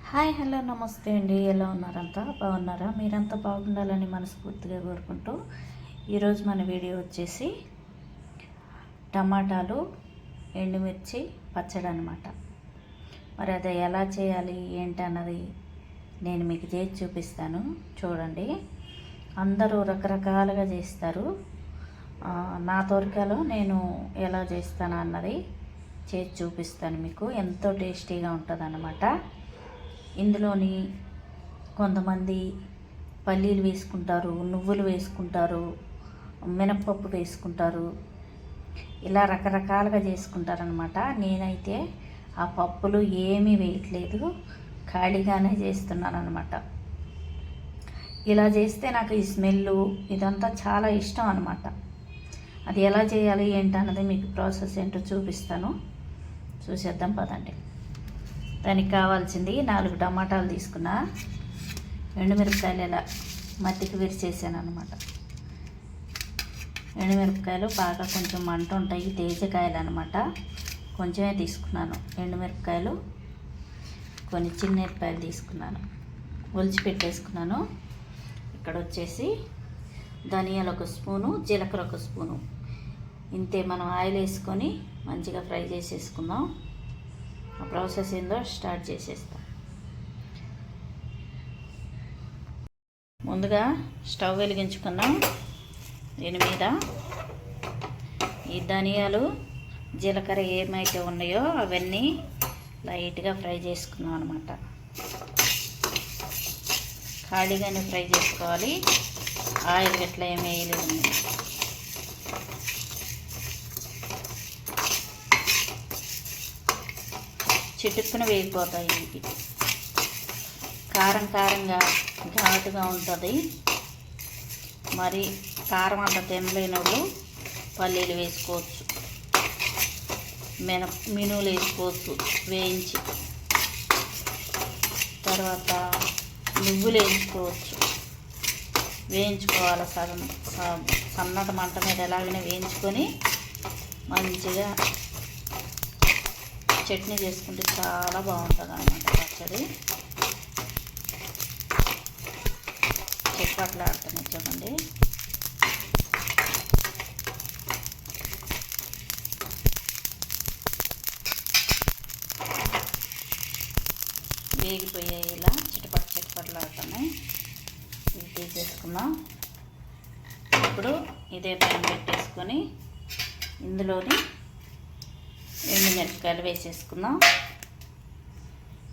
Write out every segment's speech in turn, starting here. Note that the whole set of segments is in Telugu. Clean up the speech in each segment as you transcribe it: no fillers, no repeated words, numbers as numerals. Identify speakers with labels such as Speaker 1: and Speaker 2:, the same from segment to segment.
Speaker 1: హాయ్ హలో నమస్తే అండి. ఎలా ఉన్నారంతా? బాగున్నారా? మీరంతా బాగుండాలని మనస్ఫూర్తిగా కోరుకుంటూ ఈరోజు మన వీడియో వచ్చేసి టమాటాలు ఎండుమిర్చి పచ్చడి అనమాట. మరి అది ఎలా చేయాలి ఏంటి అన్నది నేను మీకు చేసి చూపిస్తాను. చూడండి, అందరూ రకరకాలుగా చేస్తారు. నా తోరికలో నేను ఎలా చేస్తాను అన్నది చేసి చూపిస్తాను మీకు. ఎంతో టేస్టీగా ఉంటుంది అన్నమాట. ఇందులోని కొంతమంది పల్లీలు వేసుకుంటారు, నువ్వులు వేసుకుంటారు, మినప్పప్పు వేసుకుంటారు. ఇలా రకరకాలుగా చేసుకుంటారనమాట. నేనైతే ఆ పప్పులు ఏమీ వేయట్లేదు, ఖాళీగానే చేస్తున్నాను అనమాట. ఇలా చేస్తే నాకు ఈ స్మెల్ ఇదంతా చాలా ఇష్టం అనమాట. అది ఎలా చేయాలి ఏంటన్నది మీకు ప్రాసెస్ ఏంటో చూపిస్తాను. చూసేద్దాం పదండి. దానికి కావాల్సింది 4 టమాటాలు తీసుకున్నా, ఎండుమిరపకాయలు ఇలా మట్టికి విరిచేసాను అనమాట. ఎండుమిరపకాయలు బాగా కొంచెం మంట ఉంటాయి, తేజకాయలు అనమాట. కొంచెమే తీసుకున్నాను ఎండుమిరపకాయలు. కొన్ని చిన్నమిరపకాయలు తీసుకున్నాను, ఒలిచి పెట్టేసుకున్నాను. ఇక్కడ వచ్చేసి ధనియాలు 1 స్పూను, జీలకర్ర 1 స్పూను. ఇంతే. మనం ఆయిల్ వేసుకొని మంచిగా ఫ్రై చేసేసుకుందాం. ఆ ప్రాసెస్ ఏందో స్టార్ట్ చేసేస్తాం. ముందుగా స్టవ్ వెలిగించుకుందాం. దీని మీద ఈ ధనియాలు జీలకర్ర ఏమైతే ఉన్నాయో అవన్నీ లైట్గా ఫ్రై చేసుకున్నాం అనమాట. ఖాళీగానే ఫ్రై చేసుకోవాలి, ఆయిల్ గట్లా ఏమి వేయలేదు. చిటుక్కున వేగిపోతాయి. ఇవి కారంగా ఘాటుగా ఉంటుంది. మరి కారం అంత తినలేనోళ్ళు పల్లీలు వేసుకోవచ్చు, మినువులు వేసుకోవచ్చు వేయించి. తర్వాత నువ్వులు వేయించుకోవచ్చు, వేయించుకోవాలి. సన్నటి మంట మీద ఎలాగైనా వేయించుకొని మంచిగా చట్నీ చేసుకుంటే చాలా బాగుంటుంది అన్నమాట పచ్చడి. చెట్పట్లాడుతున్నాయి చూడండి. వేగిపోయాయి, ఇలా చిటపట్లాడుతున్నాయి. ఇవి తీసేసుకున్నాం. ఇప్పుడు ఇదే ప్యాన్ పెట్టేసుకొని ఇందులోని ఎండుమిరపకాయలు వేసేసుకుందాం.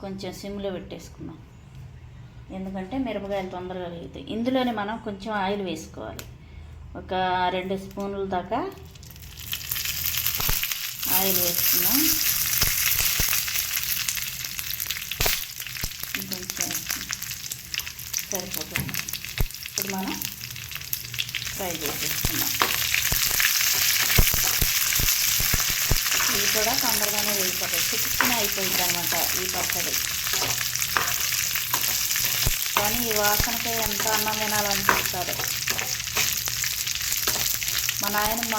Speaker 1: కొంచెం సిమ్లో పెట్టేసుకుందాం, ఎందుకంటే మిరపకాయలు తొందరగా వేగుతాయి. ఇందులోనే మనం కొంచెం ఆయిల్ వేసుకోవాలి. ఒక 2 స్పూన్ల దాకా ఆయిల్ వేసుకుందాం. కొంచెం సరిపోతుంది. ఇప్పుడు మనం ఫ్రై చేసేసుకుందాం. ఇవి కూడా తొందరగానే వేగిపోతాయి, చిక్కున అయిపోయింది అనమాట ఈ పచ్చడి. కానీ ఈ వాసనకే ఎంత అన్నం తినాలనిపిస్తుంది. మా నాయనమ్మ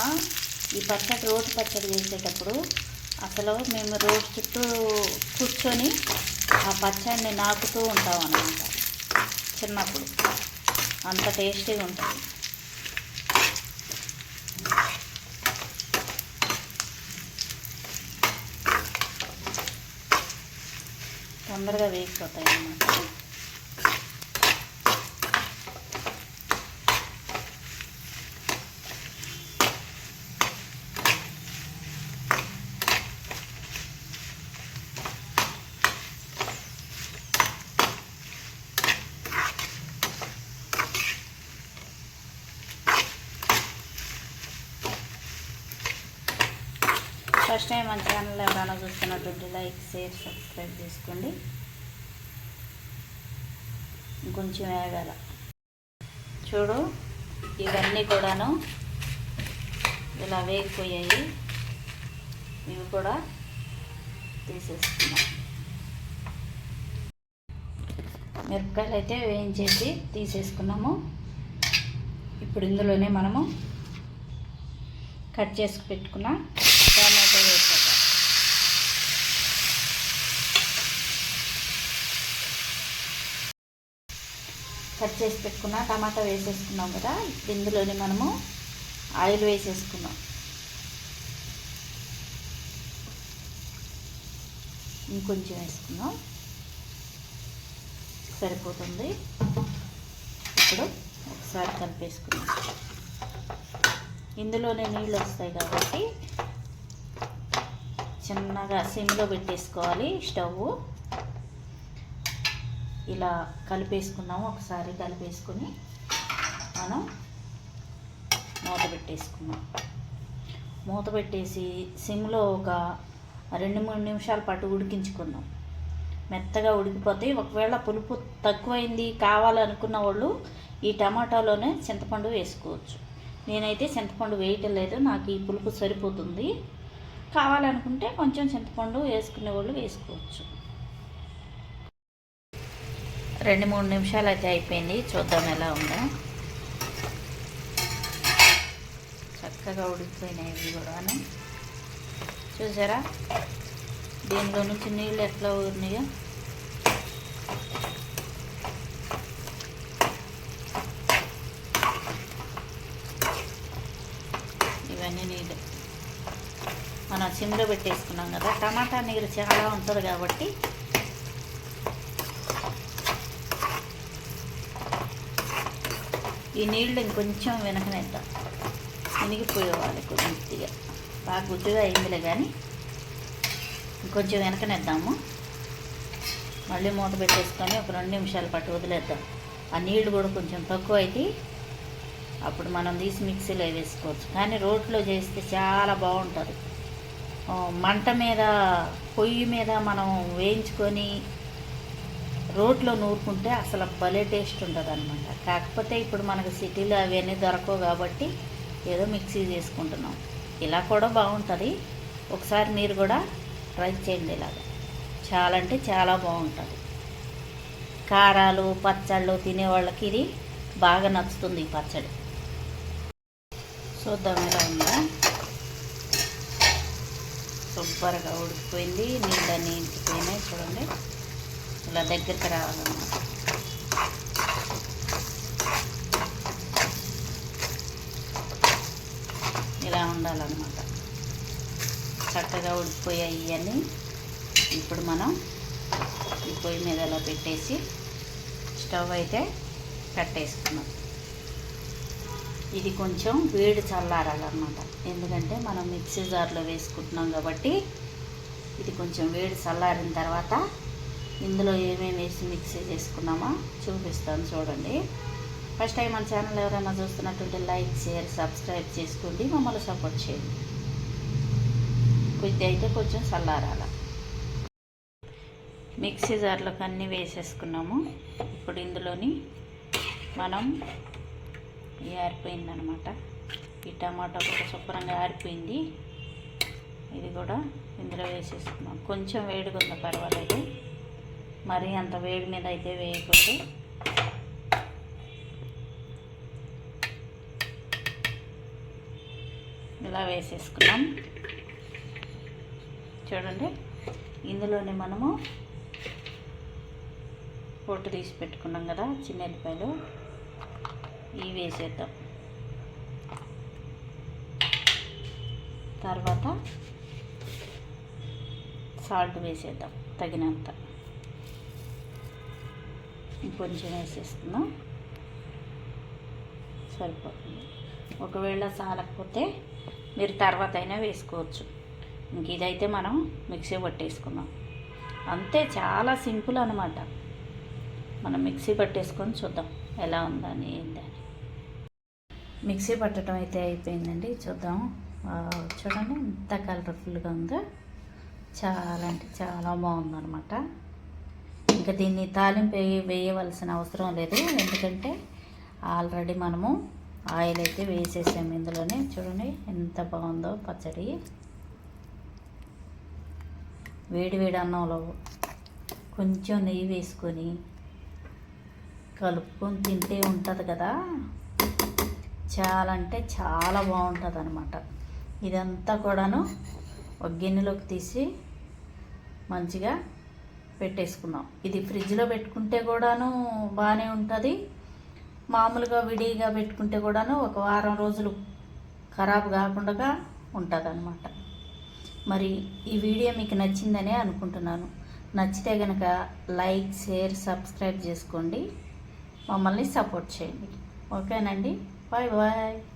Speaker 1: ఈ పచ్చడి రోటి పచ్చడి చేసేటప్పుడు అసలు మేము రోటి చుట్టూ కూర్చొని ఆ పచ్చడిని నాకుతూ ఉంటాం అన్నమాట. చిన్నప్పుడు అంత టేస్టీగా ఉంటుంది. తొందరగా వేగిపోతాయి అన్నమాట. ఫస్ట్ టైం మన ఛానల్ ఎవరైనా చూస్తున్నట్టుంటే లైక్, షేర్, సబ్స్క్రైబ్ చేసుకోండి. కొంచెం వేగాల. చూడు, ఇవన్నీ కూడాను ఇలా వేగిపోయాయి. ఇవి కూడా తీసేసుకున్నాం. మిరపకాయలు అయితే వేయించేసి తీసేసుకున్నాము. ఇప్పుడు ఇందులోనే మనము కట్ చేసి పెట్టుకున్న టమాటో వేసుకోవాలి. కట్ చేసి పెట్టుకున్న టమాటా వేసేసుకున్నాం కదా. ఇందులోని మనము ఆయిల్ వేసేసుకున్నాం. ఇంకొంచెం వేసుకున్నాం, సరిపోతుంది. ఇప్పుడు ఒకసారి కలిపేసుకున్నాం. ఇందులోనే నీళ్ళు వస్తాయి కాబట్టి చిన్నగా సిమ్లో పెట్టేసుకోవాలి స్టవ్. ఇలా కలిపేసుకున్నాము. ఒకసారి కలిపేసుకొని మనం మూత పెట్టేసుకున్నాం. మూత పెట్టేసి సిమ్లో ఒక 2-3 నిమిషాల పాటు ఉడికించుకుందాం. మెత్తగా ఉడికిపోతే, ఒకవేళ పులుపు తక్కువైంది కావాలనుకున్న వాళ్ళు ఈ టమాటాలోనే చింతపండు వేసుకోవచ్చు. నేనైతే చింతపండు వేయటం లేదు, నాకు ఈ పులుపు సరిపోతుంది. కావాలనుకుంటే కొంచెం చింతపండు వేసుకునే వాళ్ళు వేసుకోవచ్చు. 2-3 నిమిషాలు అయితే అయిపోయింది. చూద్దాం ఎలా ఉందో. చక్కగా ఉడికిపోయినాయి ఇవి కూడాను. చూసారా దీనిలో నుంచి నీళ్ళు ఎట్లా ఊరినాయో. ఇవన్నీ నీళ్ళు మనం సిమ్లో పెట్టేసుకున్నాం కదా. టమాటా నీరు చాలా ఉంటుంది కాబట్టి ఈ నీళ్ళు ఇంకొంచెం వెనకనేద్దాం. మునిగిపోయేవాళ్ళు కొద్దిగా, బాగా గుడ్డుగా అయిందిలే కానీ ఇంకొంచెం వెనకనేద్దాము. మళ్ళీ మూత పెట్టేసుకొని ఒక 2 నిమిషాల పాటు వదిలేద్దాం. ఆ నీళ్ళు కూడా కొంచెం తక్కువ అయితే అప్పుడు మనం తీసి మిక్సీలో వేసుకోవచ్చు. కానీ రోట్లో చేస్తే చాలా బాగుంటుంది. మంట మీద, పొయ్యి మీద మనం వేయించుకొని రోట్లో నూరుకుంటే అసలు భలే టేస్ట్ ఉంటుంది అనమాట. కాకపోతే ఇప్పుడు మనకు సిటీలో అవన్నీ దొరకవు కాబట్టి ఏదో మిక్సీ చేసుకుంటున్నాం. ఇలా కూడా బాగుంటుంది. ఒకసారి మీరు కూడా ట్రై చేయండి. ఇలాగా చాలా అంటే చాలా బాగుంటుంది. కారాలు, పచ్చళ్ళు తినేవాళ్ళకి ఇది బాగా నచ్చుతుంది ఈ పచ్చడి. చూద్దాం ఎలా ఉందా. సూపర్గా ఉడికిపోయింది. నీళ్ళన్నీ ఇంకిపోయినాయి. చూడండి ఇలా దగ్గరికి రావాలన్నమాట. ఇలా ఉండాలన్నమాట. చక్కగా ఉడికిపోయాయి ఇవన్నీ. ఇప్పుడు మనం ఈ పొయ్యి మీద ఇలా పెట్టేసి స్టవ్ అయితే కట్టేసుకున్నాం. ఇది కొంచెం వేడి చల్లారాలన్నమాట. ఎందుకంటే మనం మిక్సీ జార్లో వేసుకుంటున్నాం కాబట్టి ఇది కొంచెం వేడి చల్లారిన తర్వాత ఇందులో ఏమేమి వేసి మిక్సీ చేసుకున్నామో చూపిస్తాను. చూడండి. ఫస్ట్ టైం మన ఛానల్ ఎవరైనా చూస్తున్నట్టుంటే లైక్, షేర్, సబ్స్క్రైబ్ చేసుకోండి. మమ్మల్ని సపోర్ట్ చేయండి. కొద్ది అయితే కొంచెం చల్లారాల. మిక్సీ జార్లోకి అన్నీ వేసేసుకున్నాము. ఇప్పుడు ఇందులోని మనం ఆరిపోయిందనమాట. ఈ టమాటా కూడా శుభ్రంగా ఆరిపోయింది. ఇది కూడా ఇందులో వేసేసుకున్నాం. కొంచెం వేడిగా ఉందా పర్వాలేదు, మరీ అంత వేడి మీద అయితే వేయకూడదు. ఇలా వేసేసుకున్నాం. చూడండి ఇందులోనే మనము పొట్టు తీసి పెట్టుకున్నాం కదా చిన్న ఎల్లిపాయలు, ఇవి వేసేద్దాం. తర్వాత సాల్ట్ వేసేద్దాం తగినంత. ఇంకొంచెం వేసేస్తున్నాం, సరిపోతుంది. ఒకవేళ చాలకపోతే మీరు తర్వాత అయినా వేసుకోవచ్చు. ఇంక ఇదైతే మనం మిక్సీ పట్టేసుకున్నాం. అంతే, చాలా సింపుల్ అనమాట. మనం మిక్సీ పట్టేసుకొని చూద్దాం ఎలా ఉందని ఏందని. మిక్సీ పట్టడం అయితే అయిపోయిందండి. చూద్దాం. చూడండి ఎంత కలర్ఫుల్గా ఉందో. చాలా అంటే చాలా బాగుందన్నమాట. ఇంకా దీన్ని తాలింపు వేయవలసిన అవసరం లేదు, ఎందుకంటే ఆల్రెడీ మనము ఆయిల్ అయితే వేసేసాము ఇందులోనే. చూడండి ఎంత బాగుందో పచ్చడి. వేడి వేడి అన్నంలో కొంచెం నెయ్యి వేసుకొని కలుపుకొని తింటే ఉంటుంది కదా, చాలా అంటే చాలా బాగుంటుంది అనమాట. ఇదంతా కూడాను ఒక గిన్నెలోకి తీసి మంచిగా పెట్టేసుకున్నాం. ఇది ఫ్రిడ్జ్లో పెట్టుకుంటే కూడాను బాగానే ఉంటుంది. మామూలుగా విడిగా పెట్టుకుంటే కూడాను ఒక వారం రోజులు ఖరాబ్ కాకుండా ఉంటుందన్నమాట. మరి ఈ వీడియో మీకు నచ్చిందనే అనుకుంటున్నాను. నచ్చితే కనుక లైక్, షేర్, సబ్స్క్రైబ్ చేసుకోండి. మమ్మల్ని సపోర్ట్ చేయండి. ఓకేనండి. Bye bye.